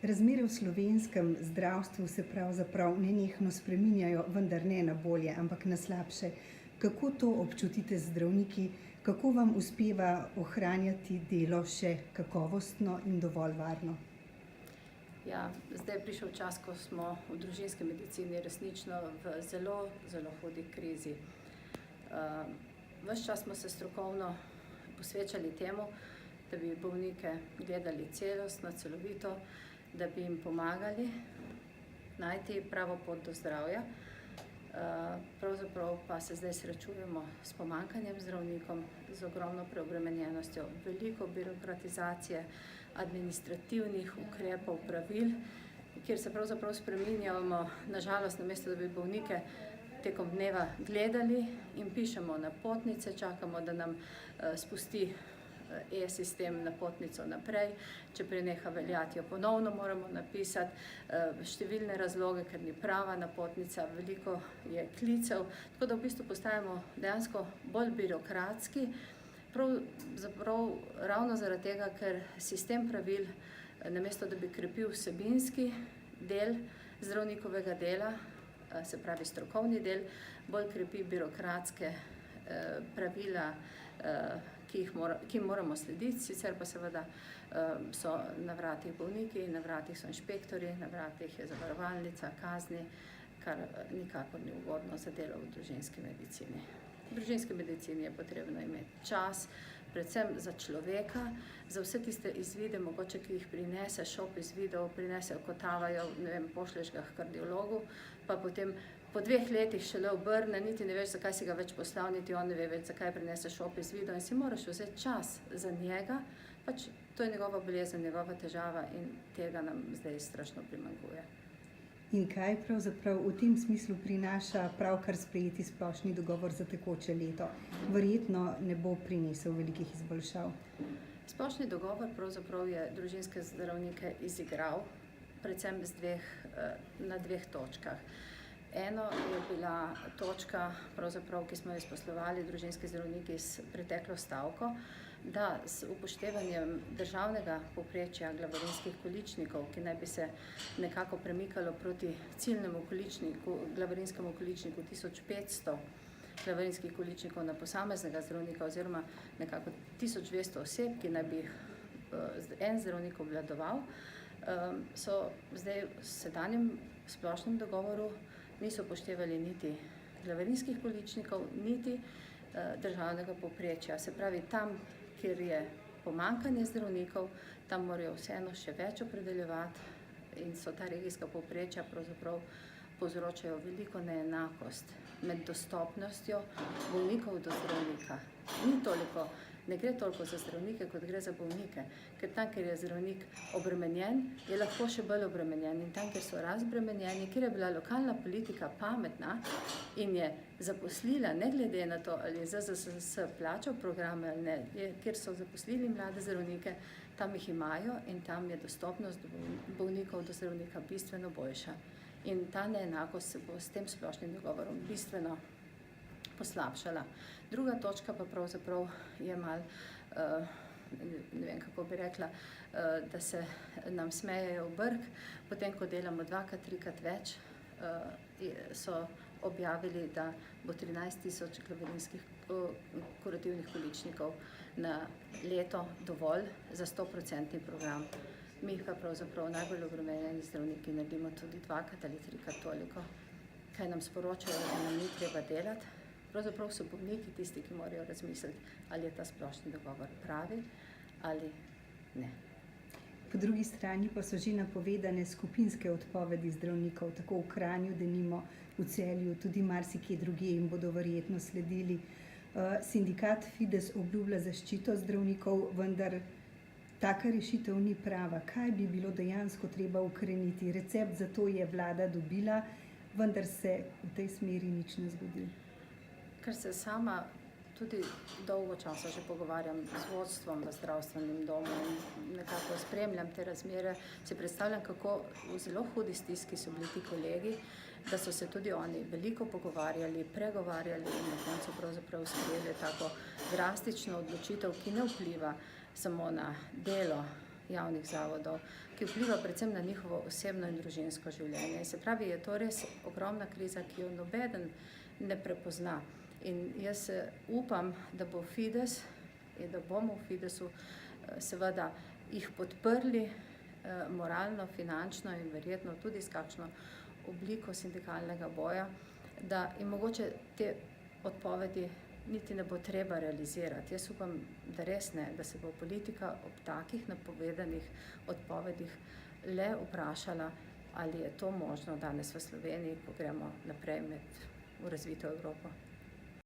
Razmere v slovenskem zdravstvu se pravzaprav nenehno spreminjajo, vendar ne na bolje, ampak na slabše. Kako to občutite zdravniki? Kako vam uspeva ohranjati delo še kakovostno in dovolj varno? Ja, zdaj je prišel čas, ko smo v družinski medicini resnično v zelo, zelo hudi krizi. Ves čas smo se strokovno posvečali temu, da bi bolnike gledali celostno, celovito, da bi jim pomagali najti pravo pot do zdravja. Pravzaprav pa se zdaj srečujemo s pomanjkanjem zdravnikom, z ogromno preobremenjenostjo, veliko birokratizacije, administrativnih ukrepov, pravil, kjer se pravzaprav spreminjamo, nažalost, namesto da bi bolnike tekom dneva gledali in pišemo napotnice, čakamo, da nam spusti e-sistem napotnico naprej, če preneha veljati, jo ponovno moramo napisati, številne razloge, ker ni prava napotnica, veliko je klicev, tako da v bistvu postajamo dejansko bolj birokratski, pravzaprav ravno zaradi tega, ker sistem pravil, namesto da bi krepil vsebinski del zdravnikovega dela, se pravi strokovni del, bolj krepi birokratske pravila, ki jim moramo slediti, sicer pa seveda so na vratih bolniki, na vratih so inšpektorji, na vratih je zavarovalnica, kazni, kar nikakor ni ugodno za delo v družinski medicini. V družinski medicini je potrebno imeti čas, predvsem za človeka, za vse tiste izvide, mogoče, ki jih prinese šop izvidov, prinesejo, kotavajo, ne vem, pošlješ ga h kardiologu, pa potem po 2 letih šele obrne, niti ne veš, zakaj si ga več poslal, niti on ne ve več, zakaj prinese šop izvidov in si moraš vzeti čas za njega, pač to je njegova bolezen, njegova težava in tega nam zdaj strašno primanjkuje. In kaj pravzaprav v tem smislu prinaša pravkar sprejeti splošni dogovor za tekoče leto? Verjetno ne bo prinesel velikih izboljšav. Splošni dogovor pravzaprav je družinske zdravnike izigral, predvsem na 2 točkah. Eno je bila točka, pravzaprav, ki smo jo izposlovali družinski zdravniki s preteklo stavko, da s upoštevanjem državnega povprečja glavarinskih količnikov, ki naj bi se nekako premikalo proti ciljnemu glavarinskemu količniku 1500 glavarinskih količnikov na posameznega zdravnika oziroma nekako 1200 oseb, ki naj bi en zdravnik obvladoval, so zdaj v sedanjem splošnem dogovoru niso upoštevali niti glavarinskih količnikov, niti državnega povprečja. Se pravi, tam, kjer je pomanjkanje zdravnikov, tam morajo vseeno še več opredeljevati in so ta regijska povprečja pravzaprav povzročajo veliko neenakost med dostopnostjo bolnikov do zdravnika. Ne gre toliko za zdravnike, kot gre za bolnike, ker tam, kjer je zdravnik obremenjen, je lahko še bolj obremenjen in tam, kjer so razbremenjeni, kjer je bila lokalna politika pametna in je zaposlila, ne glede na to, ali je ZZZS plačal programe ali ne, kjer so zaposlili mlade zdravnike, tam jih imajo in tam je dostopnost bolnikov do zdravnika bistveno boljša. In ta neenakost se bo s tem splošnim dogovorom bistveno poslabšala. Druga točka pa pravzaprav je malo, ne vem, kako bi rekla, da se nam smejejo v brk, potem, ko delamo 2-krat, 3-krat več, so objavili, da bo 13.000 glavarinskih kurativnih količnikov na leto dovolj za 100% program. Mi pa pravzaprav najbolj obremenjeni zdravniki naredimo tudi 2-krat ali 3-krat toliko, kaj nam sporočajo, da nam ni treba delati. Pravzaprav so bolniki tisti, ki morajo razmisliti, ali je ta splošni dogovor pravi ali ne. Po drugi strani pa so že napovedane skupinske odpovedi zdravnikov, tako v Kranju, denimo v Celju, tudi marsikje drugje in bodo verjetno sledili. Sindikat Fides obljublja zaščito zdravnikov, vendar taka rešitev ni prava. Kaj bi bilo dejansko treba ukreniti? Recept za to je vlada dobila, vendar se v tej smeri nič ne zgodi. Ker se sama tudi dolgo časa že pogovarjam z vodstvom v zdravstvenem domu in nekako spremljam te razmere, si predstavljam, kako v zelo hudi stiski so bili ti kolegi, da so se tudi oni veliko pogovarjali, pregovarjali in na koncu pravzaprav sprejeli tako drastično odločitev, ki ne vpliva samo na delo javnih zavodov, ki vpliva predvsem na njihovo osebno in družinsko življenje. Se pravi, je to res ogromna kriza, ki jo nobeden ne prepozna. In jaz upam, da bo Fides in da bomo v Fidesu seveda jih podprli moralno, finančno in verjetno tudi s kakšno obliko sindikalnega boja, da jim mogoče te odpovedi niti ne bo treba realizirati. Jaz upam, da res ne, da se bo politika ob takih napovedanih odpovedih le vprašala, ali je to možno danes v Sloveniji, ko gremo naprej v razvito Evropo.